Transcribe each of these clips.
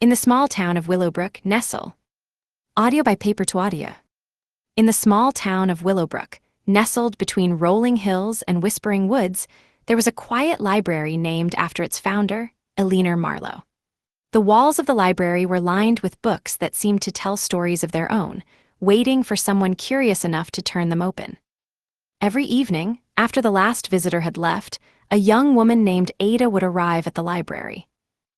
In the small town of Willowbrook, nestle. Audio by Paper to Audio. In the small town of Willowbrook, nestled between rolling hills and whispering woods, there was a quiet library named after its founder, Eleanor Marlowe. The walls of the library were lined with books that seemed to tell stories of their own, waiting for someone curious enough to turn them open. Every evening, after the last visitor had left, a young woman named Ada would arrive at the library.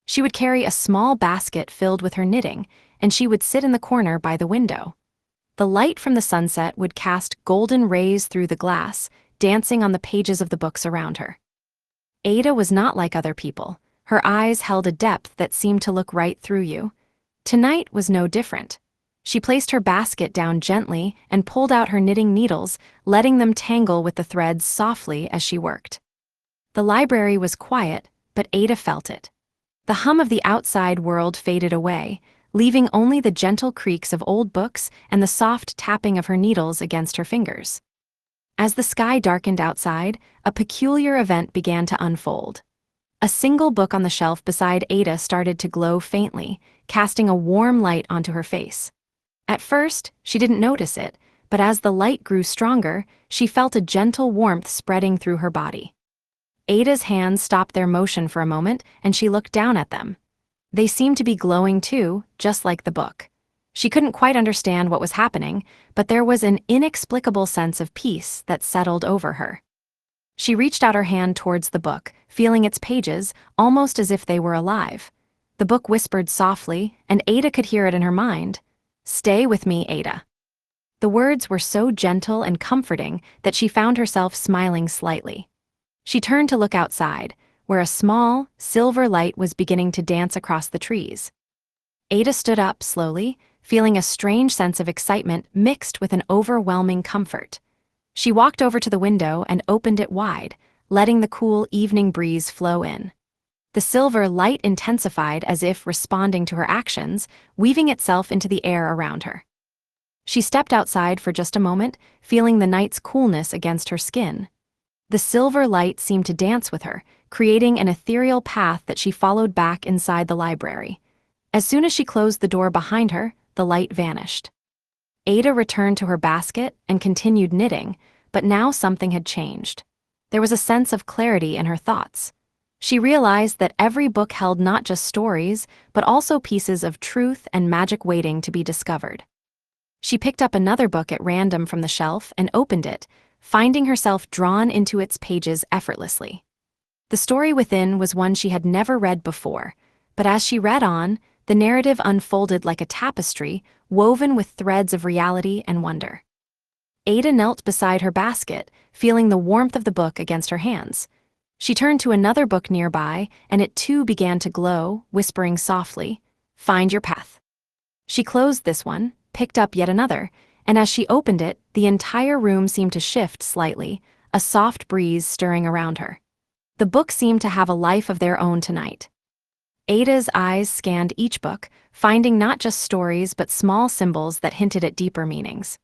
She would carry a small basket filled with her knitting, and she would sit in the corner by the window. The light from the sunset would cast golden rays through the glass, dancing on the pages of the books around her. Ada was not like other people. Her eyes held a depth that seemed to look right through you. Tonight was no different. She placed her basket down gently and pulled out her knitting needles, letting them tangle with the threads softly as she worked. The library was quiet, but Ada felt it. The hum of the outside world faded away, leaving only the gentle creaks of old books and the soft tapping of her needles against her fingers. As the sky darkened outside, a peculiar event began to unfold. A single book on the shelf beside Ada started to glow faintly, casting a warm light onto her face. At first, she didn't notice it, but as the light grew stronger, she felt a gentle warmth spreading through her body. Ada's hands stopped their motion for a moment, and she looked down at them. They seemed to be glowing too, just like the book. She couldn't quite understand what was happening, but there was an inexplicable sense of peace that settled over her. She reached out her hand towards the book, feeling its pages, almost as if they were alive. The book whispered softly, and Ada could hear it in her mind. "Stay with me, Ada." The words were so gentle and comforting that she found herself smiling slightly. She turned to look outside, where a small, silver light was beginning to dance across the trees. Ada stood up slowly, feeling a strange sense of excitement mixed with an overwhelming comfort. She walked over to the window and opened it wide, letting the cool evening breeze flow in. The silver light intensified as if responding to her actions, weaving itself into the air around her. She stepped outside for just a moment, feeling the night's coolness against her skin. The silver light seemed to dance with her, creating an ethereal path that she followed back inside the library. As soon as she closed the door behind her, the light vanished. Ada returned to her basket and continued knitting, but now something had changed. There was a sense of clarity in her thoughts. She realized that every book held not just stories, but also pieces of truth and magic waiting to be discovered. She picked up another book at random from the shelf and opened it, finding herself drawn into its pages effortlessly. The story within was one she had never read before, but as she read on, the narrative unfolded like a tapestry, woven with threads of reality and wonder. Ada knelt beside her basket, feeling the warmth of the book against her hands. She turned to another book nearby, and it too began to glow, whispering softly, "Find your path." She closed this one, picked up yet another, and as she opened it, the entire room seemed to shift slightly, a soft breeze stirring around her. The book seemed to have a life of their own tonight. Ada's eyes scanned each book, finding not just stories but small symbols that hinted at deeper meanings.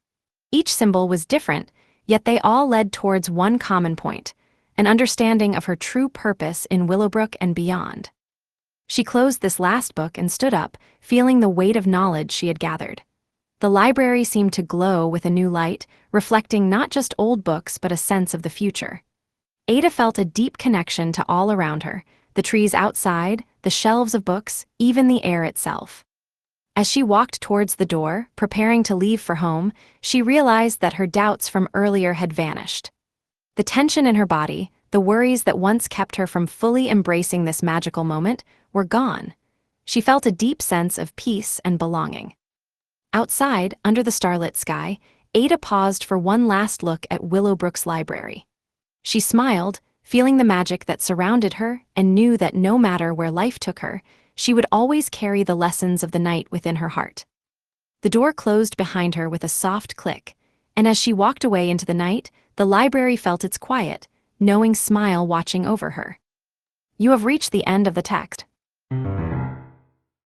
Each symbol was different, yet they all led towards one common point, an understanding of her true purpose in Willowbrook and beyond. She closed this last book and stood up, feeling the weight of knowledge she had gathered. The library seemed to glow with a new light, reflecting not just old books but a sense of the future. Ada felt a deep connection to all around her, the trees outside, the shelves of books, even the air itself. As she walked towards the door, preparing to leave for home, she realized that her doubts from earlier had vanished. The tension in her body, the worries that once kept her from fully embracing this magical moment, were gone. She felt a deep sense of peace and belonging. Outside, under the starlit sky, Ada paused for one last look at Willowbrook's library. She smiled, feeling the magic that surrounded her, and knew that no matter where life took her, she would always carry the lessons of the night within her heart. The door closed behind her with a soft click, and as she walked away into the night, the library felt its quiet, knowing smile watching over her. You have reached the end of the text.